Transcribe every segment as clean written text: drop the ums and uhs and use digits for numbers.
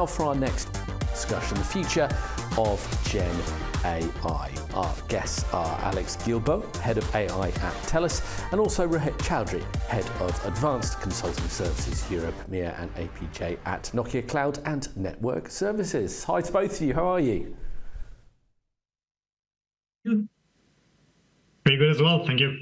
now for our next discussion, the future of Gen AI. Our guests are Alex Guilbault, Head of AI at TELUS, and also Rohit Chowdhury, Head of Advanced Consulting Services Europe, MEA and APJ at Nokia Cloud and Network Services. Hi to both of you, how are you? Very good as well, thank you.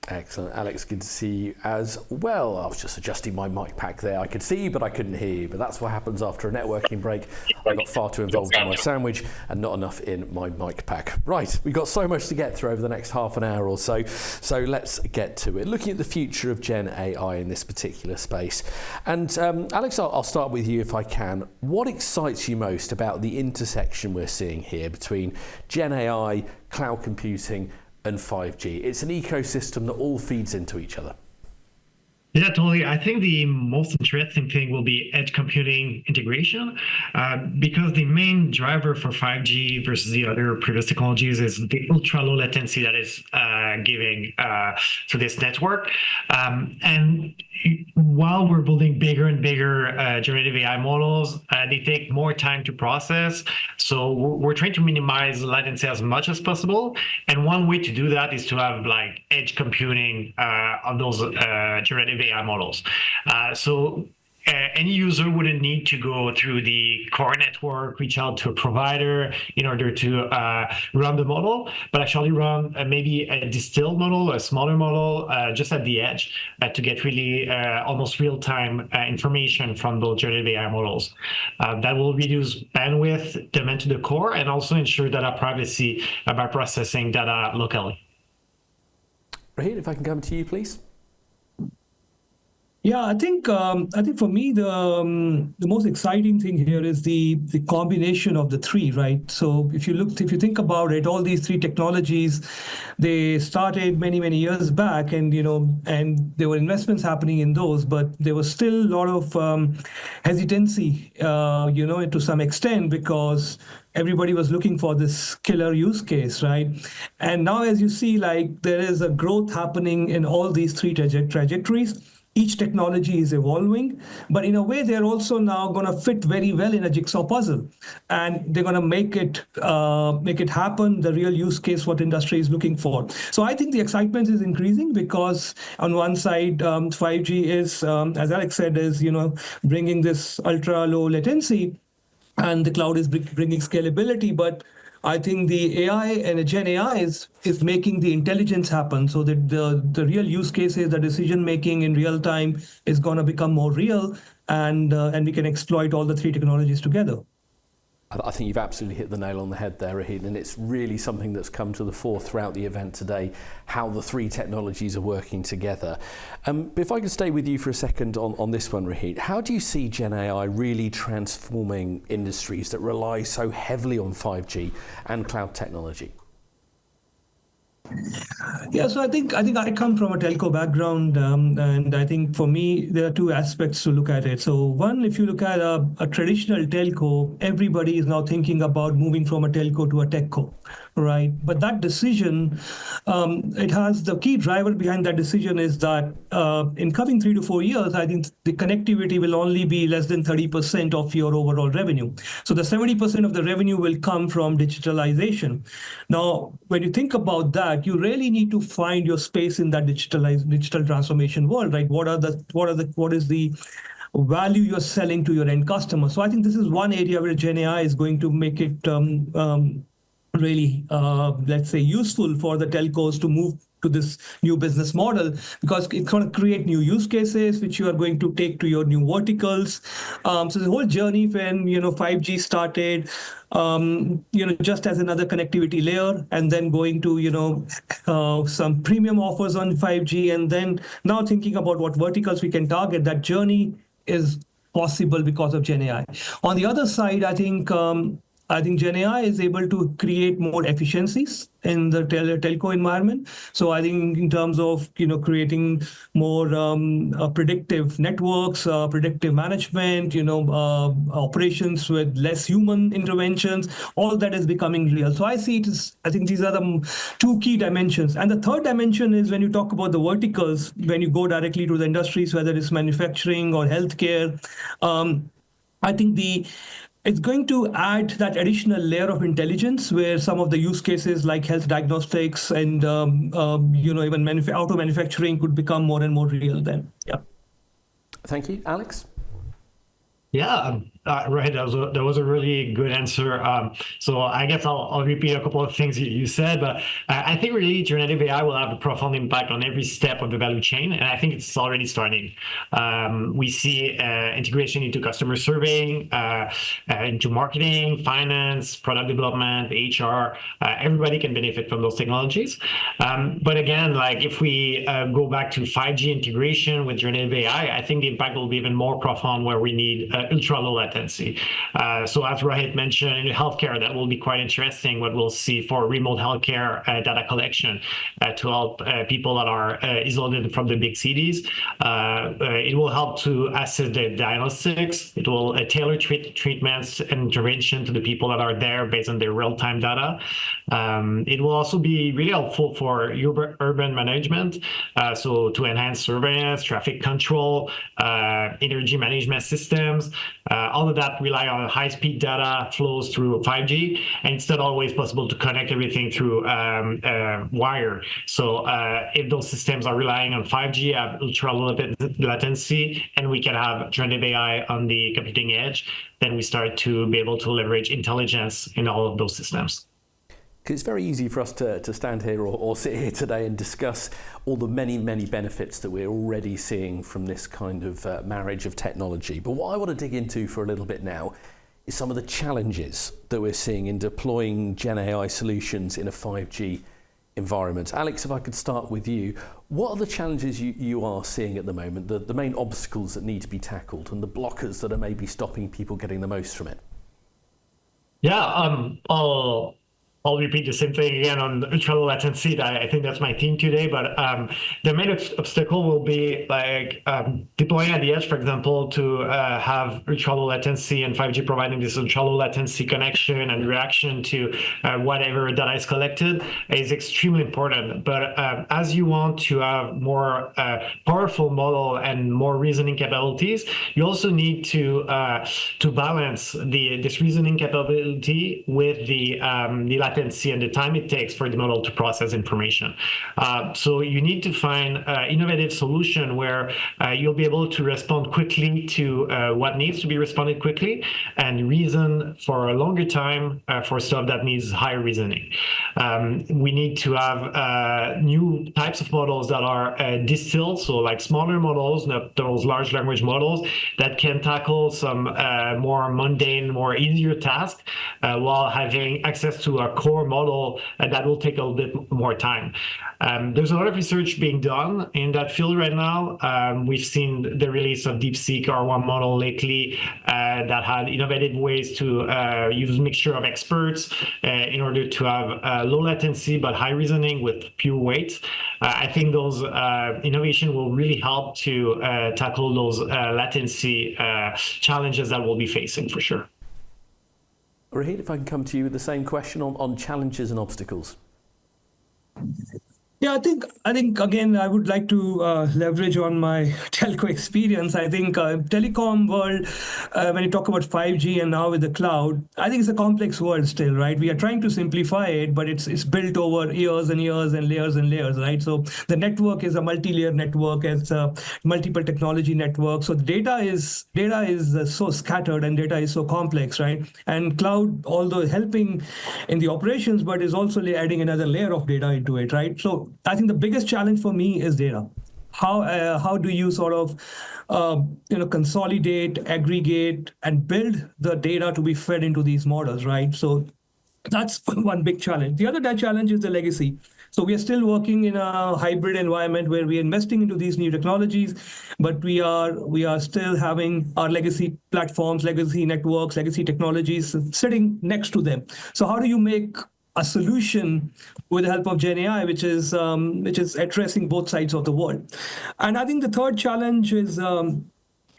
Excellent. Alex, good to see you as well. I was just adjusting my mic pack there. I could see you, but I couldn't hear you. But that's what happens after a networking break. I got far too involved in my sandwich and not enough in my mic pack. Right, we've got so much to get through over the next half an hour or so. So let's get to it. Looking at the future of Gen AI in this particular space. And Alex, I'll start with you if I can. What excites you most about the intersection we're seeing here between Gen AI, cloud computing, and 5G? It's an ecosystem that all feeds into each other. Yeah, totally. I think the most interesting thing will be edge computing integration, because the main driver for 5G versus the other previous technologies is the ultra low latency that is giving to this network. And while we're building bigger and bigger generative AI models, they take more time to process. So we're trying to minimize latency as much as possible. And one way to do that is to have like edge computing on those generative AI models. So any user wouldn't need to go through the core network, reach out to a provider in order to run the model, but actually run maybe a distilled model, a smaller model, just at the edge to get really almost real-time information from those generative AI models. That will reduce bandwidth, demand to the core, and also ensure data privacy by processing data locally. Rohit, if I can come to you, please. Yeah, I think for me the most exciting thing here is the combination of the three, right? So if you think about it, all these three technologies, they started many years back, and there were investments happening in those, but there was still a lot of hesitancy, to some extent, because everybody was looking for this killer use case, right? And now, as you see, like there is a growth happening in all these three trajectories. Each technology is evolving, but in a way, they're also now going to fit very well in a jigsaw puzzle, and they're going to make it happen. The real use case what industry is looking for. So I think the excitement is increasing because on one side, 5G is, as Alex said, is bringing this ultra low latency, and the cloud is bringing scalability, but I think the AI and the Gen AI is making the intelligence happen, so that the real use cases, the decision making in real time is going to become more real, and we can exploit all the three technologies together. I think you've absolutely hit the nail on the head there, Rohit, and it's really something that's come to the fore throughout the event today, how the three technologies are working together. But if I could stay with you for a second on this one, Rohit, how do you see Gen AI really transforming industries that rely so heavily on 5G and cloud technology? Yeah, so I think I come from a telco background, and I think for me there are two aspects to look at it. So one, if you look at a traditional telco, everybody is now thinking about moving from a telco to a techco, right? But that decision, it has the key driver behind that decision is that in coming 3 to 4 years, I think the connectivity will only be less than 30% of your overall revenue. So the 70% of the revenue will come from digitalization. Now, when you think about that, you really need to find your space in that digital transformation world, right? What is the value you're selling to your end customer? So I think this is one area where Gen AI is going to make it really, let's say, useful for the telcos to move to this new business model, because it's going to create new use cases which you are going to take to your new verticals. So the whole journey when 5G started, just as another connectivity layer, and then going to some premium offers on 5G, and then now thinking about what verticals we can target. That journey is possible because of Gen AI. On the other side, I think Gen AI is able to create more efficiencies in the telco environment. So I think in terms of creating more predictive networks, predictive management, operations with less human interventions, all that is becoming real. So I see I think these are the two key dimensions. And the third dimension is when you talk about the verticals, when you go directly to the industries, whether it's manufacturing or healthcare, I think it's going to add that additional layer of intelligence where some of the use cases like health diagnostics and even auto manufacturing could become more and more real then. Yeah. Thank you. Alex? Yeah, right. That was a really good answer. So I guess I'll repeat a couple of things you said, but I think really generative AI will have a profound impact on every step of the value chain, and I think it's already starting. We see integration into customer surveying, into marketing, finance, product development, HR. Everybody can benefit from those technologies. But again, like if we go back to 5G integration with generative AI, I think the impact will be even more profound where we need ultra low latency. So as Rohit mentioned, in healthcare, that will be quite interesting what we'll see for remote healthcare data collection to help people that are isolated from the big cities. It will help to assess the diagnostics. It will tailor treatments and intervention to the people that are there based on their real-time data. It will also be really helpful for urban management, so to enhance surveillance, traffic control, energy management systems. All of that rely on high-speed data flows through 5G, and it's not always possible to connect everything through wire. So if those systems are relying on 5G, have ultra-low latency, and we can have generative AI on the computing edge, then we start to be able to leverage intelligence in all of those systems. It's very easy for us to stand here or sit here today and discuss all the many, many benefits that we're already seeing from this kind of marriage of technology. But what I want to dig into for a little bit now is some of the challenges that we're seeing in deploying Gen AI solutions in a 5G environment. Alex, if I could start with you, what are the challenges you are seeing at the moment, the main obstacles that need to be tackled and the blockers that are maybe stopping people getting the most from it? Yeah, I'll repeat the same thing again on ultra low latency. I think that's my theme today, but the main obstacle will be like deploying at the edge, for example, to have ultra low latency and 5G providing this ultra low latency connection and reaction to whatever data is collected is extremely important. But as you want to have more powerful model and more reasoning capabilities, you also need to balance this reasoning capability with the latency and the time it takes for the model to process information. So you need to find an innovative solution where you'll be able to respond quickly to what needs to be responded quickly and reason for a longer time for stuff that needs higher reasoning. We need to have new types of models that are distilled, so like smaller models, not those large language models that can tackle some more mundane, more easier tasks while having access to a core model that will take a little bit more time. There's a lot of research being done in that field right now. We've seen the release of DeepSeek R1 model lately that had innovative ways to use a mixture of experts in order to have low latency but high reasoning with pure weight. I think those innovation will really help to tackle those latency challenges that we'll be facing for sure. Rohit, if I can come to you with the same question on challenges and obstacles. Yeah, I think again, I would like to leverage on my telco experience. I think telecom world, when you talk about 5G and now with the cloud, I think it's a complex world still, right? We are trying to simplify it, but it's built over years and years and layers, right? So the network is a multi-layer network, it's a multiple technology network. So the data is so scattered and data is so complex, right? And cloud, although helping in the operations, but is also adding another layer of data into it, right? So I think the biggest challenge for me is data. How do you sort of consolidate, aggregate, and build the data to be fed into these models, right? So that's one big challenge. The other challenge is the legacy. So we are still working in a hybrid environment where we are investing into these new technologies, but we are still having our legacy platforms, legacy networks, legacy technologies sitting next to them. So how do you make a solution with the help of Gen AI, which is addressing both sides of the world? And I think the third challenge is more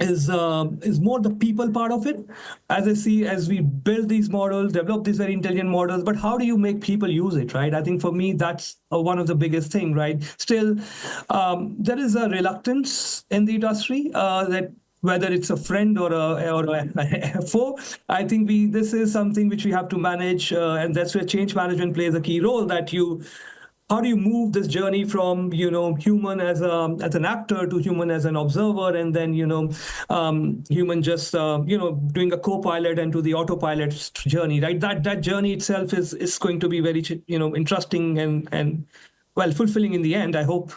the people part of it. As we build these models, develop these very intelligent models, but how do you make people use it, right? I think for me, that's one of the biggest things, right? Still, there is a reluctance in the industry that whether it's a friend or a foe. I think this is something which we have to manage, and that's where change management plays a key role. How do you move this journey from human as an actor to human as an observer, and then human just doing a co-pilot and to the autopilot journey, right? That journey itself is going to be very interesting and well, fulfilling in the end, I hope.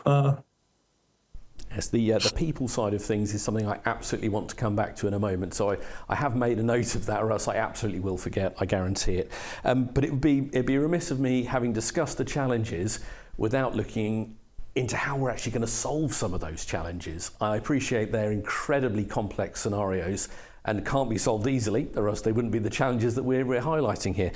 Yes, the people side of things is something I absolutely want to come back to in a moment. So I have made a note of that, or else I absolutely will forget. I guarantee it. But it'd be remiss of me, having discussed the challenges, without looking into how we're actually going to solve some of those challenges. I appreciate they're incredibly complex scenarios and can't be solved easily, or else they wouldn't be the challenges that we're highlighting here.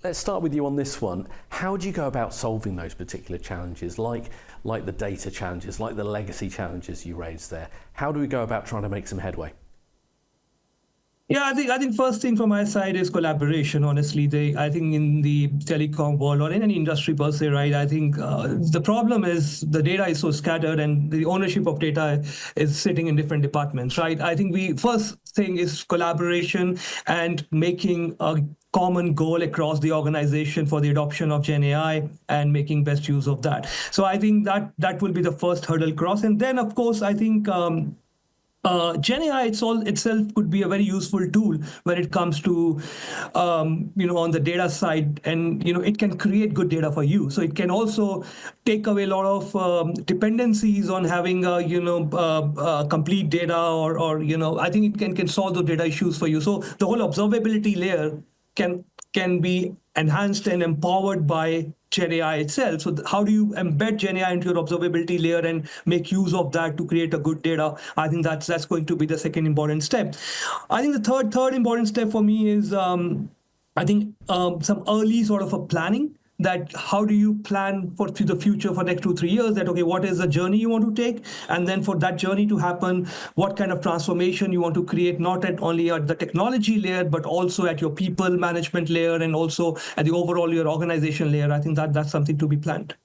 Let's start with you on this one. How do you go about solving those particular challenges, like the data challenges, like the legacy challenges you raised there? How do we go about trying to make some headway? Yeah, I think first thing from my side is collaboration. Honestly, I think in the telecom world or in any industry per se, right? I think the problem is the data is so scattered and the ownership of data is sitting in different departments, right? I think first thing is collaboration and making a common goal across the organization for the adoption of Gen AI and making best use of that. So I think that will be the first hurdle cross, and then of course I think. Gen AI itself could be a very useful tool when it comes to, on the data side, and it can create good data for you. So it can also take away a lot of dependencies on having complete data, or I think it can solve those data issues for you. So the whole observability layer can be enhanced and empowered by Gen AI itself. So how do you embed Gen AI into your observability layer and make use of that to create a good data? I think that's going to be the second important step. I think the third important step for me is some early sort of a planning. That how do you plan for the future for next 2-3 years, that, okay, what is the journey you want to take? And then for that journey to happen, what kind of transformation you want to create, not only at the technology layer, but also at your people management layer and also at the overall your organization layer. I think that's something to be planned.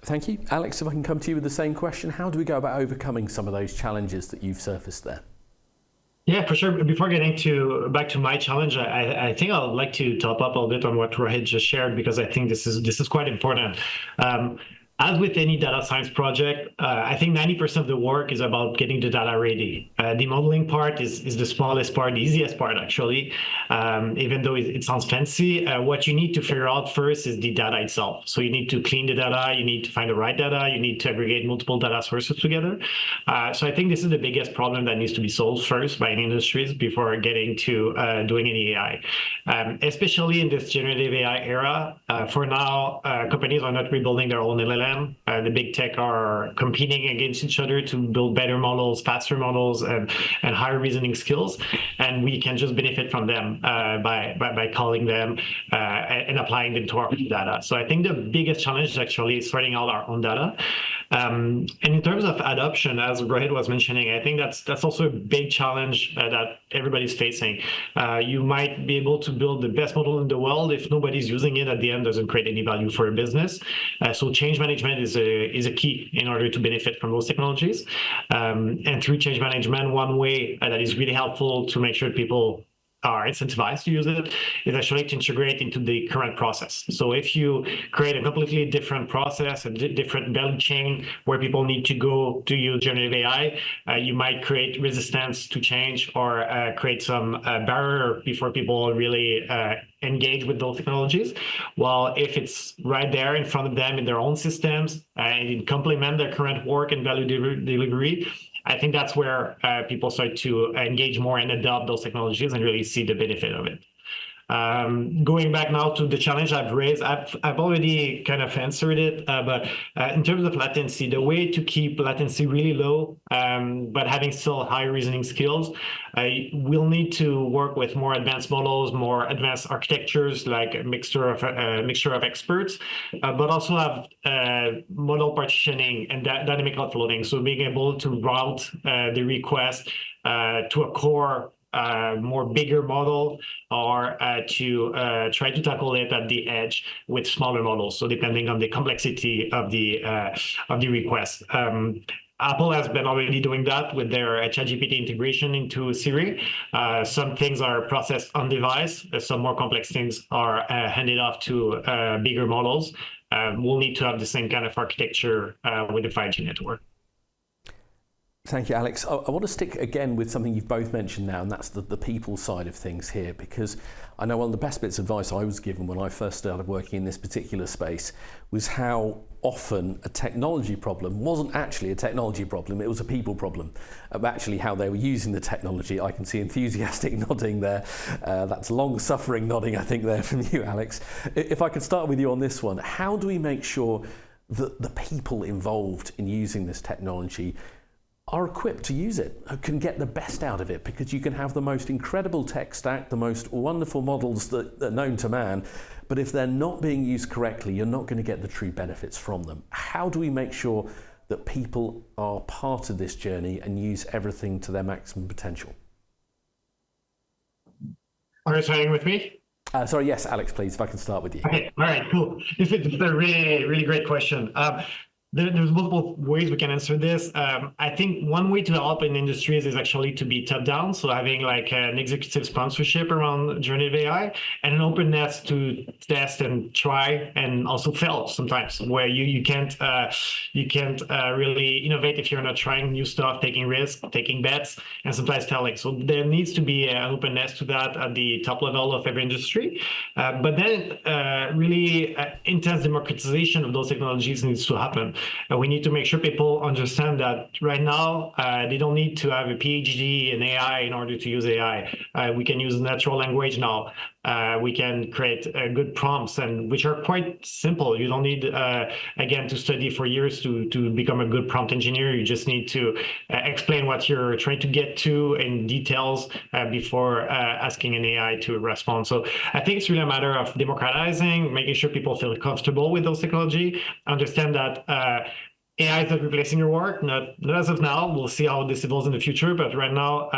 Thank you. Alex, if I can come to you with the same question, how do we go about overcoming some of those challenges that you've surfaced there? Yeah, for sure. Before getting back to my challenge, I think I'd like to top up a little bit on what Rohit just shared, because I think this is quite important. As with any data science project, I think 90% of the work is about getting the data ready. The modeling part is the smallest part, the easiest part, actually, even though it sounds fancy. What you need to figure out first is the data itself. So you need to clean the data, you need to find the right data, you need to aggregate multiple data sources together. So I think this is the biggest problem that needs to be solved first by any industries before getting to doing any AI. Especially in this generative AI era, for now, companies are not rebuilding their own LLM. The big tech are competing against each other to build better models, faster models, and higher reasoning skills. And we can just benefit from them by calling them and applying them to our data. So I think the biggest challenge is actually sorting out our own data. And in terms of adoption, as Rohit was mentioning, I think that's also a big challenge that everybody's facing. You might be able to build the best model in the world. If nobody's using it, at the end, doesn't create any value for a business. So change management is a key in order to benefit from those technologies. And through change management, one way that is really helpful to make sure people are incentivized to use it is actually to integrate into the current process. So if you create a completely different process, a different value chain where people need to go to use generative AI, you might create resistance to change or create some barrier before people really engage with those technologies. Well, if it's right there in front of them in their own systems and complement their current work and value delivery, I think that's where people start to engage more and adopt those technologies and really see the benefit of it. Going back now to the challenge I've raised, I've already kind of answered it, but in terms of latency, the way to keep latency really low, but having still high reasoning skills, we'll need to work with more advanced models, more advanced architectures, like a mixture of experts, but also have model partitioning and dynamic offloading. So being able to route the request to a core more bigger model, or to try to tackle it at the edge with smaller models. So depending on the complexity of the request. Apple has been already doing that with their ChatGPT integration into Siri. Some things are processed on device. Some more complex things are handed off to bigger models. We'll need to have the same kind of architecture with the 5G network. Thank you, Alex. I want to stick again with something you've both mentioned now, and that's the people side of things here, because I know one of the best bits of advice I was given when I first started working in this particular space was how often a technology problem wasn't actually a technology problem, it was a people problem, of actually how they were using the technology. I can see enthusiastic nodding there. That's long-suffering nodding, I think, there from you, Alex. If I could start with you on this one, how do we make sure that the people involved in using this technology are equipped to use it, can get the best out of it? Because you can have the most incredible tech stack, the most wonderful models that are known to man, but if they're not being used correctly, you're not going to get the true benefits from them. How do we make sure that people are part of this journey and use everything to their maximum potential? Are you starting with me? Sorry, yes, Alex, please, if I can start with you. Okay, all right, cool. It's a really, really great question. There's multiple ways we can answer this. I think one way to help in industries is actually to be top down. So having like an executive sponsorship around generative AI and an openness to test and try and also fail sometimes, where you can't really innovate if you're not trying new stuff, taking risks, taking bets, and sometimes telling. So there needs to be an openness to that at the top level of every industry. But then really intense democratization of those technologies needs to happen. We need to make sure people understand that right now they don't need to have a PhD in AI in order to use AI. We can use natural language now. We can create good prompts, and which are quite simple. You don't need, again, to study for years to become a good prompt engineer. You just need to explain what you're trying to get to in details before asking an AI to respond. So I think it's really a matter of democratizing, making sure people feel comfortable with those technology, understand that AI is not replacing your work, not as of now. We'll see how this evolves in the future. But right now,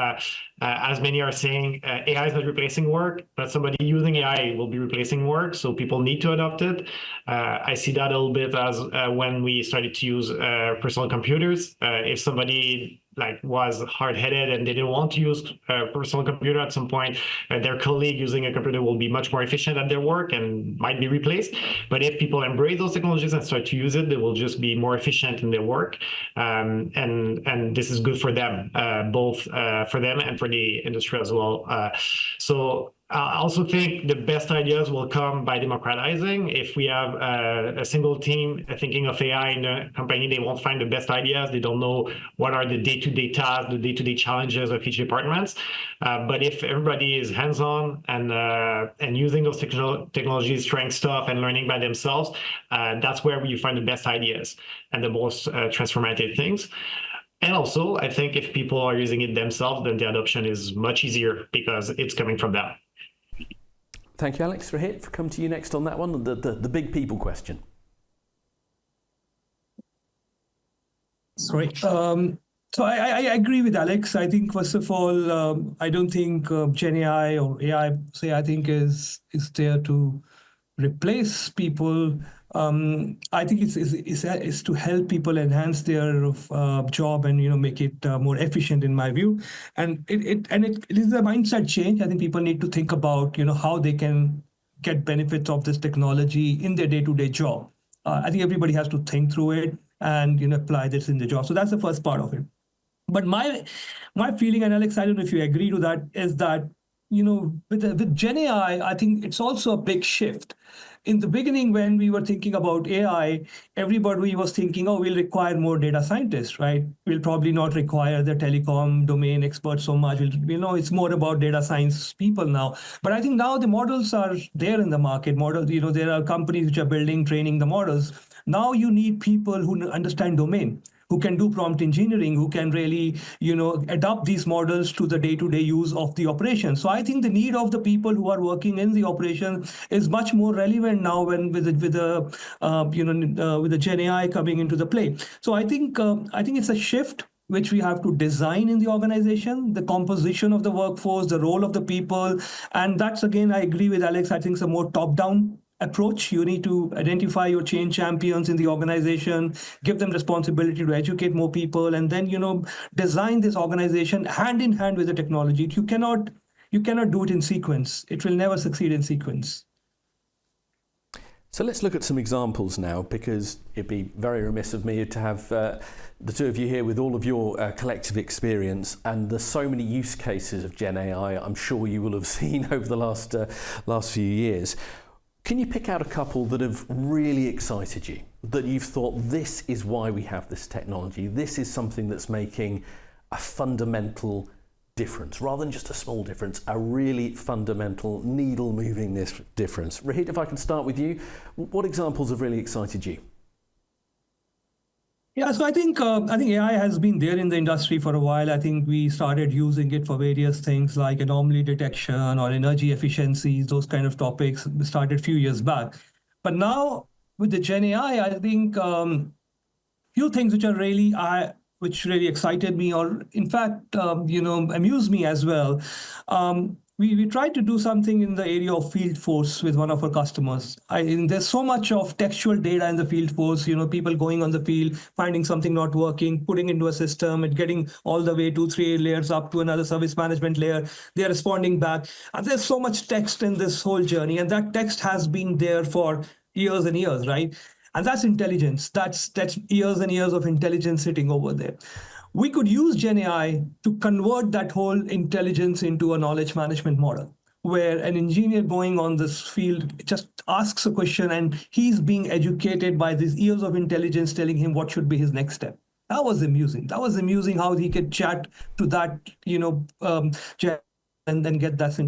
as many are saying, AI is not replacing work, but somebody using AI will be replacing work. So people need to adopt it. I see that a little bit as when we started to use personal computers. If somebody was hard-headed and they didn't want to use a personal computer at some point, their colleague using a computer will be much more efficient at their work and might be replaced. But if people embrace those technologies and start to use it, they will just be more efficient in their work. And this is good for them, both for them and for the industry as well. So I also think the best ideas will come by democratizing. If we have a single team thinking of AI in a company, they won't find the best ideas. They don't know what are the day-to-day tasks, the day-to-day challenges of each department. But if everybody is hands-on and using those technologies, trying stuff and learning by themselves, that's where you find the best ideas and the most transformative things. And also, I think if people are using it themselves, then the adoption is much easier because it's coming from them. Thank you, Alex. Rohit, for come to you next on that one, the big people question. Sorry. So I agree with Alex. I think, first of all, I don't think Gen AI or AI, I think is there to replace people. I think it's to help people enhance their job and make it more efficient, in my view. And it is a mindset change. I think people need to think about how they can get benefits of this technology in their day-to-day job. I think everybody has to think through it and apply this in the job. So that's the first part of it. But my feeling, and Alex, I don't know if you agree to that, is that with Gen AI, I think it's also a big shift. In the beginning, when we were thinking about AI, everybody was thinking, oh, we'll require more data scientists, right? We'll probably not require the telecom domain experts so much. It's more about data science people now. But I think now the models are there in the market. There are companies which are building, training the models. Now you need people who understand domain, who can do prompt engineering, who can really, adapt these models to the day-to-day use of the operation. So I think the need of the people who are working in the operation is much more relevant now when with the Gen AI coming into the play. So I think it's a shift which we have to design in the organization, the composition of the workforce, the role of the people. And that's, again, I agree with Alex, I think it's a more top-down approach. You need to identify your change champions in the organization, give them responsibility to educate more people, and then design this organization hand in hand with the technology. You cannot do it in sequence. It will never succeed in sequence. So let's look at some examples now, because it'd be very remiss of me to have the two of you here with all of your collective experience, and there's so many use cases of Gen AI I'm sure you will have seen over the last few years. Can you pick out a couple that have really excited you, that you've thought, this is why we have this technology, this is something that's making a fundamental difference, rather than just a small difference, a really fundamental needle-moving difference? Rohit, if I can start with you, what examples have really excited you? Yeah, so I think AI has been there in the industry for a while. I think we started using it for various things like anomaly detection or energy efficiencies. Those kind of topics started a few years back. But now with the Gen AI, I think few things which really excited me, or in fact, amused me as well. We tried to do something in the area of field force with one of our customers. There's so much of textual data in the field force, people going on the field, finding something not working, putting into a system and getting all the way 2-3 layers up to another service management layer. They're responding back. And there's so much text in this whole journey. And that text has been there for years and years, right? And that's intelligence. That's years and years of intelligence sitting over there. We could use Gen AI to convert that whole intelligence into a knowledge management model, where an engineer going on this field just asks a question and he's being educated by these years of intelligence telling him what should be his next step. That was amusing. That was amusing how he could chat to that, and then get that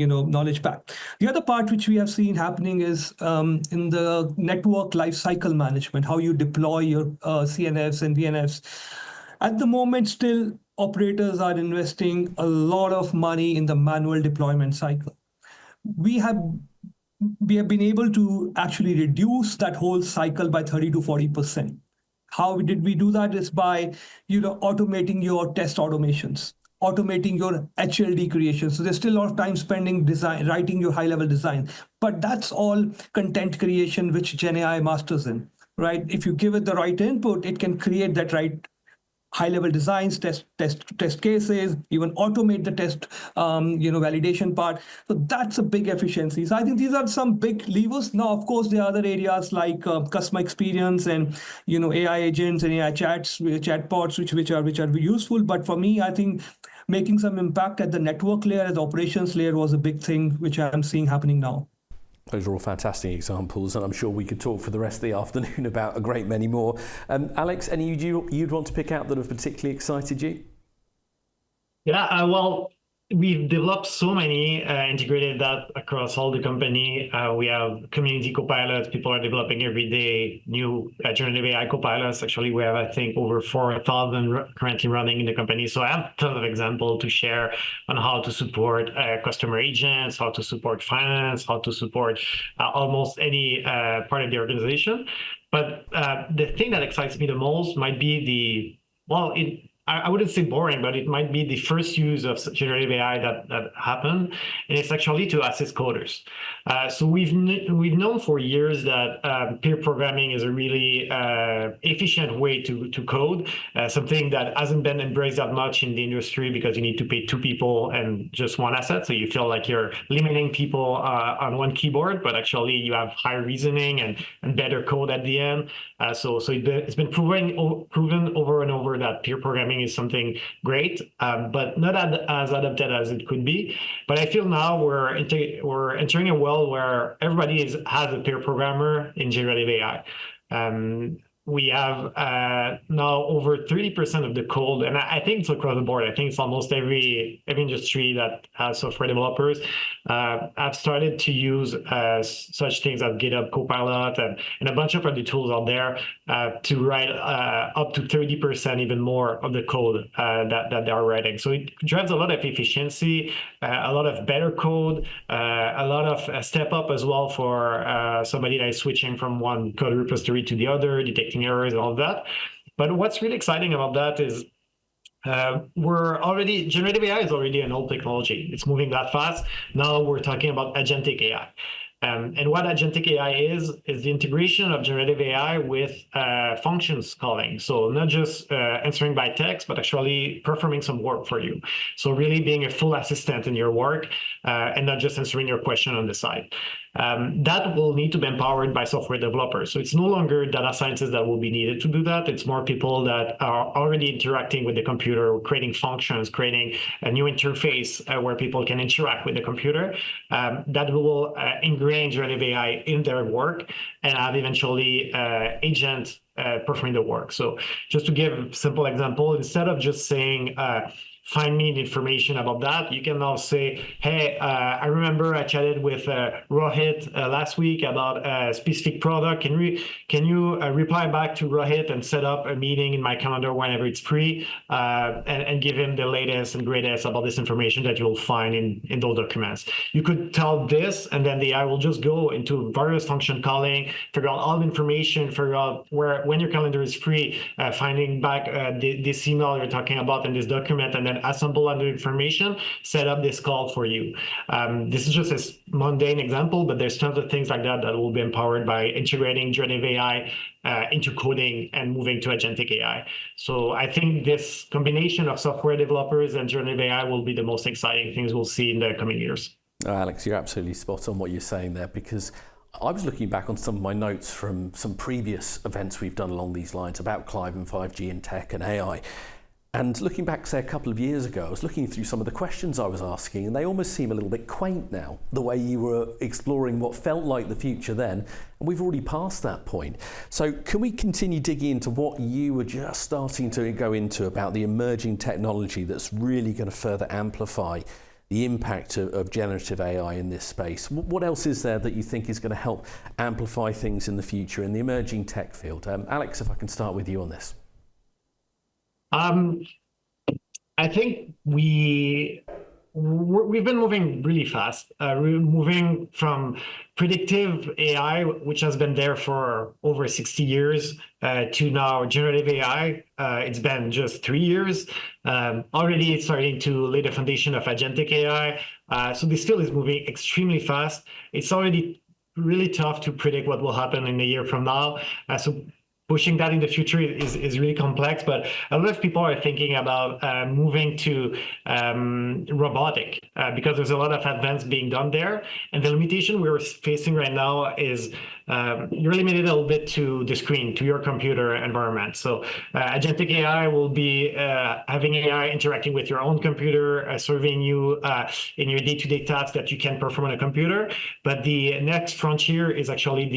knowledge back. The other part which we have seen happening is in the network lifecycle management, how you deploy your CNFs and VNFs. At the moment, still, operators are investing a lot of money in the manual deployment cycle. We have been able to actually reduce that whole cycle by 30 to 40%. How did we do that? Is by automating your test automations, automating your HLD creation. So there's still a lot of time spending writing your high-level design, but that's all content creation which Gen AI masters in, right? If you give it the right input, it can create that right high-level designs, test cases, even automate the test, validation part. So that's a big efficiency. So I think these are some big levers. Now, of course, there are other areas like customer experience and AI agents and AI chatbots, which are useful. But for me, I think making some impact at the network layer, at the operations layer, was a big thing which I'm seeing happening now. Those are all fantastic examples, and I'm sure we could talk for the rest of the afternoon about a great many more. Alex, any you'd want to pick out that have particularly excited you? Yeah, well, we've developed so many, integrated that across all the company. We have community copilots. People are developing every day new generative AI copilots. Actually, we have, I think, over 4,000 currently running in the company. So I have tons of examples to share on how to support customer agents, how to support finance, how to support almost any part of the organization. But the thing that excites me the most might be I wouldn't say boring, but it might be the first use of generative AI that happened, and it's actually to assist coders. So we've known for years that peer programming is a really efficient way to code, something that hasn't been embraced that much in the industry because you need to pay 2 people and just 1 asset. So you feel like you're limiting people on 1 keyboard, but actually you have higher reasoning and better code at the end. So it's been proven over and over that peer programming is something great, but not as adapted as it could be. But I feel now we're entering a world where everybody has a peer programmer in generative AI. We have now over 30% of the code, and I think it's across the board. I think it's almost every industry that has software developers have started to use such things as GitHub Copilot and a bunch of other tools out there to write up to 30% even more of the code that they are writing. So it drives a lot of efficiency, a lot of better code, a lot of step up as well for somebody that is switching from one code repository to the other, detecting errors and all of that. But what's really exciting about that is generative AI is already an old technology. It's moving that fast. Now we're talking about agentic AI. And what agentic AI is the integration of generative AI with functions calling. So not just answering by text, but actually performing some work for you. So really being a full assistant in your work and not just answering your question on the side. That will need to be empowered by software developers. So it's no longer data scientists that will be needed to do that. It's more people that are already interacting with the computer, creating functions, creating a new interface where people can interact with the computer. That will ingrain generative AI in their work and have eventually agent performing the work. So just to give a simple example, instead of just saying, find me the information about that, you can now say, hey, I remember I chatted with Rohit last week about a specific product. Can you reply back to Rohit and set up a meeting in my calendar whenever it's free, and give him the latest and greatest about this information that you'll find in those documents. You could tell this, and then the AI will just go into various function calling, figure out all the information, figure out when your calendar is free, finding back this email you're talking about in this document, and then assemble other information, set up this call for you. This is just a mundane example, but there's tons of things like that that will be empowered by integrating generative AI into coding and moving to agentic AI. So I think this combination of software developers and generative AI will be the most exciting things we'll see in the coming years. Alex, you're absolutely spot on what you're saying there, because I was looking back on some of my notes from some previous events we've done along these lines about Clive and 5G and tech and AI. And looking back, say, a couple of years ago, I was looking through some of the questions I was asking, and they almost seem a little bit quaint now, the way you were exploring what felt like the future then, and we've already passed that point. So can we continue digging into what you were just starting to go into about the emerging technology that's really going to further amplify the impact of generative AI in this space? What else is there that you think is going to help amplify things in the future in the emerging tech field? Alex, if I can start with you on this. I think we've been moving really fast. We're moving from predictive AI, which has been there for over 60 years, to now generative AI. It's been just 3 years. Already it's starting to lay the foundation of agentic AI. So this field is moving extremely fast. It's already really tough to predict what will happen in a year from now. So pushing that in the future is really complex, but a lot of people are thinking about moving to robotic because there's a lot of advance being done there. And the limitation we're facing right now is you're limited a little bit to the screen, to your computer environment. So agentic AI will be having AI interacting with your own computer, serving you in your day-to-day tasks that you can perform on a computer. But the next frontier is actually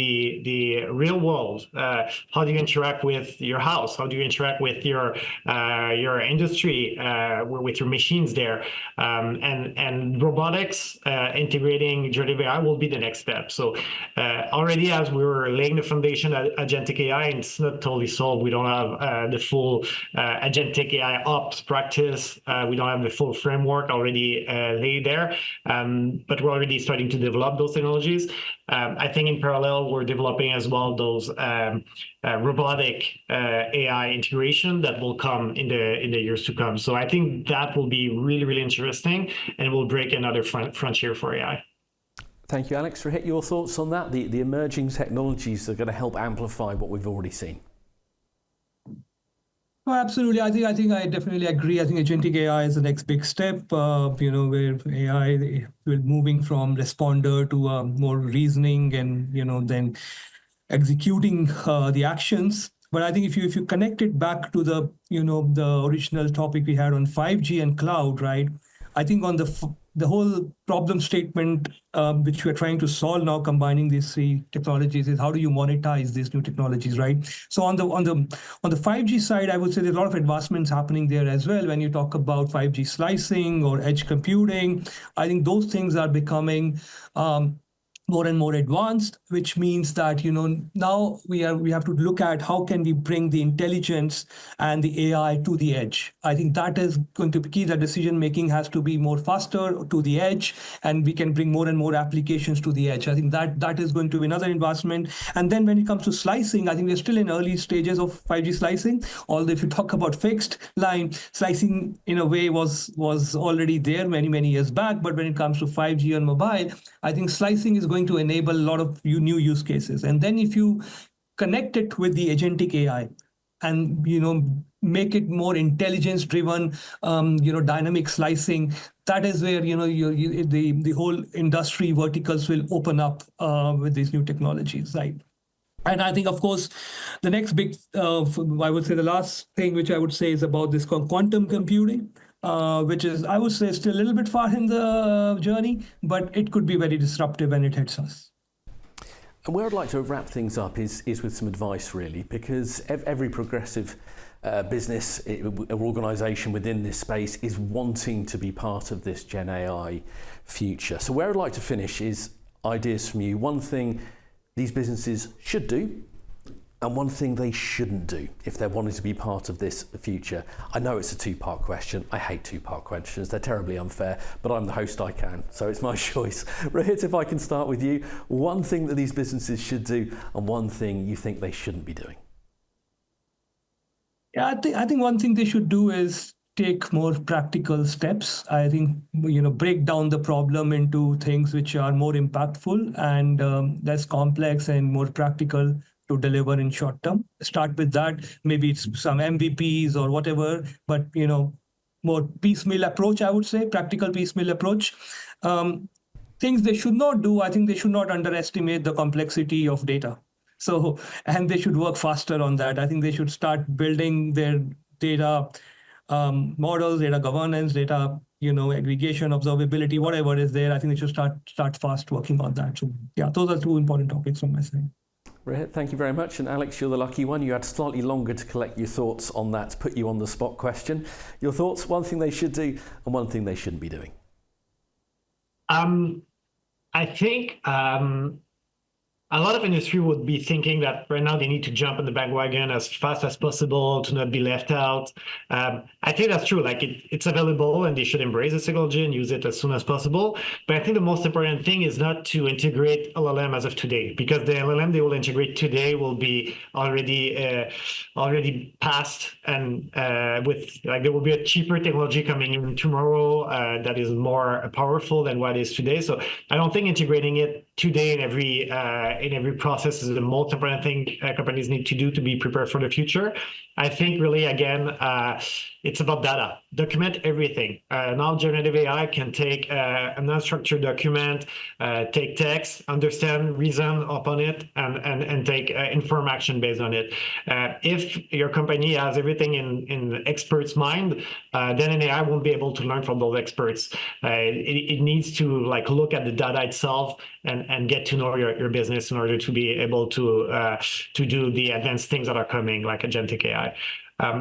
the real world. How do you interact with your house? How do you interact with your industry, with your machines there? And robotics integrating generative AI will be the next step. So already as we were laying the foundation at agentic AI, and it's not totally solved. We don't have the full agentic AI ops practice. We don't have the full framework already laid there, but we're already starting to develop those technologies. I think in parallel, we're developing as well those robotic AI integration that will come in the years to come. So I think that will be really, really interesting, and will break another frontier for AI. Thank you, Alex. Rohit, your thoughts on that? The emerging technologies that are going to help amplify what we've already seen. Oh, absolutely. I think I definitely agree. I think agentic AI is the next big step, where AI will moving from responder to more reasoning and, then executing the actions. But I think if you connect it back to the, the original topic we had on 5G and cloud, right? I think on the whole problem statement which we're trying to solve now, combining these three technologies, is how do you monetize these new technologies, right? So on the 5G side, I would say there's a lot of advancements happening there as well. When you talk about 5G slicing or edge computing, I think those things are becoming more and more advanced, which means that now we have to look at how can we bring the intelligence and the AI to the edge. I think that is going to be key. That decision making has to be more faster to the edge, and we can bring more and more applications to the edge. I think that is going to be another advancement. And then when it comes to slicing, I think we're still in early stages of 5G slicing. Although if you talk about fixed line slicing, in a way was already there many years back. But when it comes to 5G on mobile, I think slicing is going going to enable a lot of new use cases. And then if you connect it with the agentic AI and, make it more intelligence driven, dynamic slicing, that is where, the whole industry verticals will open up with these new technologies, right? And I think, of course, the next big, I would say the last thing which I would say is about this quantum computing, which is, I would say, still a little bit far in the journey, but it could be very disruptive when it hits us. And where I'd like to wrap things up is with some advice, really, because every progressive business or organisation within this space is wanting to be part of this Gen AI future. So where I'd like to finish is ideas from you. One thing these businesses should do, and one thing they shouldn't do if they're wanting to be part of this future. I know it's a two-part question. I hate two-part questions. They're terribly unfair, but I'm the host, I can. So it's my choice. Rohit, if I can start with you, one thing that these businesses should do and one thing you think they shouldn't be doing. Yeah, I think one thing they should do is take more practical steps. I think, break down the problem into things which are more impactful and less complex and more practical to deliver in short term. Start with that. Maybe it's some MVPs or whatever, but, more piecemeal approach, I would say, practical piecemeal approach. Things they should not do, I think they should not underestimate the complexity of data. So, and they should work faster on that. I think they should start building their data models, data governance, data, aggregation, observability, whatever is there. I think they should start fast working on that. So yeah, those are two important topics from my side. Rohit, thank you very much. And Alex, you're the lucky one. You had slightly longer to collect your thoughts on that, put you on the spot question. Your thoughts, one thing they should do and one thing they shouldn't be doing. I think a lot of industry would be thinking that right now they need to jump on the bandwagon as fast as possible to not be left out. I think that's true. Like it's available and they should embrace the technology and use it as soon as possible. But I think the most important thing is not to integrate LLM as of today, because the LLM they will integrate today will be already past, and with like there will be a cheaper technology coming in tomorrow that is more powerful than what is today. So I don't think integrating it today in every process is the most important thing companies need to do to be prepared for the future. I think really, again, it's about data. Document everything. Now generative AI can take an unstructured document, take text, understand, reason upon it, and take informed action based on it. If your company has everything in experts' mind, then an AI won't be able to learn from those experts. It needs to look at the data itself and get to know your business in order to be able to do the advanced things that are coming, like agentic AI.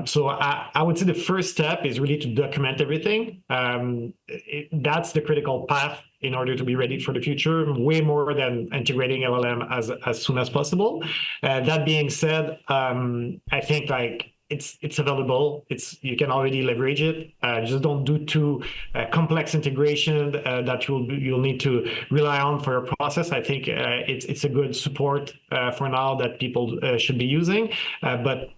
So I would say the first step is really to document everything. That's the critical path in order to be ready for the future, way more than integrating LLM as soon as possible. That being said, I think it's available. You can already leverage it. Just don't do too complex integration that you'll need to rely on for your process. I think it's a good support for now that people should be using, but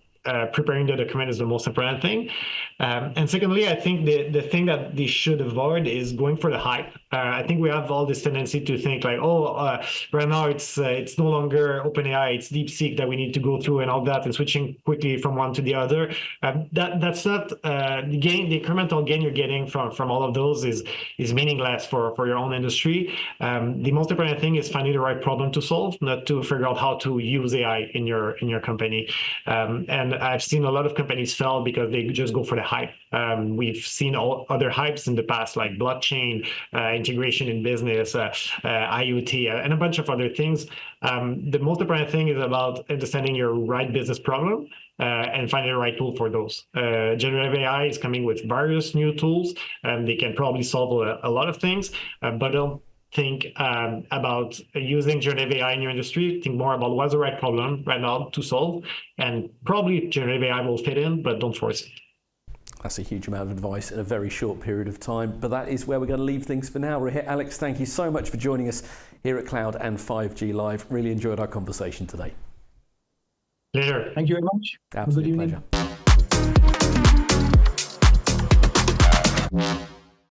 preparing the document is the most important thing. And secondly, I think the thing that they should avoid is going for the hype. I think we have all this tendency to think right now it's no longer OpenAI, it's DeepSeek that we need to go through and all that, and switching quickly from one to the other. That's not the gain. The incremental gain you're getting from all of those is meaningless for your own industry. The most important thing is finding the right problem to solve, not to figure out how to use AI in your company. And I've seen a lot of companies fail because they just go for the hype. We've seen all other hypes in the past, like blockchain, integration in business, IoT, and a bunch of other things. The most important thing is about understanding your right business problem and finding the right tool for those. Generative AI is coming with various new tools, and they can probably solve a lot of things, but don't think about using generative AI in your industry. Think more about what's the right problem right now to solve, and probably generative AI will fit in, but don't force it. That's a huge amount of advice in a very short period of time, but that is where we're going to leave things for now. Rohit, Alex, thank you so much for joining us here at Cloud and 5G Live. Really enjoyed our conversation today. Later. Thank you very much. Absolute Good evening. pleasure.